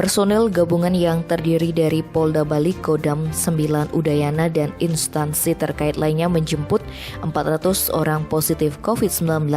Personil gabungan yang terdiri dari Polda Bali, Kodam 9 Udayana dan instansi terkait lainnya menjemput 400 orang positif COVID-19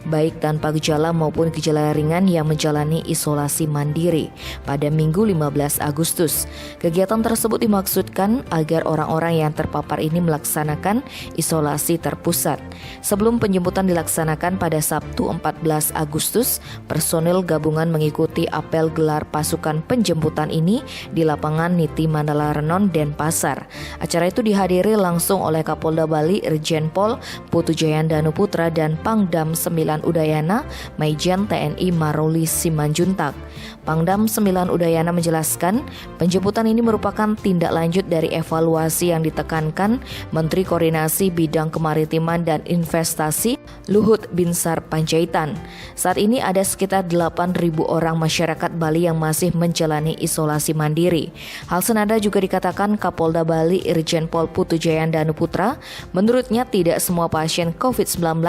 baik tanpa gejala maupun gejala ringan yang menjalani isolasi mandiri pada Minggu 15 Agustus. Kegiatan tersebut dimaksudkan agar orang-orang yang terpapar ini melaksanakan isolasi terpusat. Sebelum penjemputan dilaksanakan pada Sabtu 14 Agustus, personil gabungan mengikuti apel gelar pasukan penjemputan ini di lapangan Niti Mandala Renon, Denpasar. Acara itu dihadiri langsung oleh Kapolda Bali Irjen Pol Putu Jayandanu Putra dan Pangdam 9 Udayana Maijen TNI Maruli Simanjuntak. Pangdam 9 Udayana menjelaskan penjemputan ini merupakan tindak lanjut dari evaluasi yang ditekankan Menteri Koordinasi Bidang Kemaritiman dan Investasi Luhut Binsar Panjaitan. Saat ini ada sekitar 8.000 orang masyarakat Bali yang masih menjalani isolasi mandiri. Hal senada juga dikatakan Kapolda Bali Irjen Pol Putu Jayandanu Putra. Menurutnya tidak semua pasien COVID-19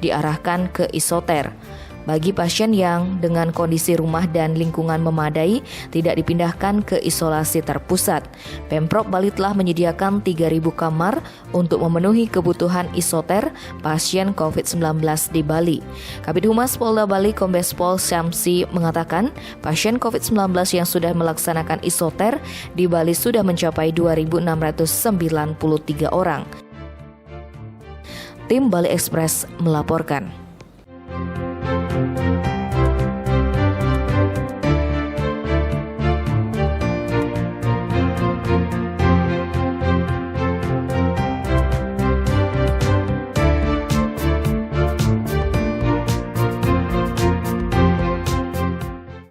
diarahkan ke isoter. Bagi pasien yang dengan kondisi rumah dan lingkungan memadai tidak dipindahkan ke isolasi terpusat. Pemprov Bali telah menyediakan 3.000 kamar untuk memenuhi kebutuhan isoter pasien COVID-19 di Bali. Kabid Humas Polda Bali Kombes Pol Syamsi mengatakan pasien COVID-19 yang sudah melaksanakan isoter di Bali sudah mencapai 2.693 orang. Tim Bali Express melaporkan.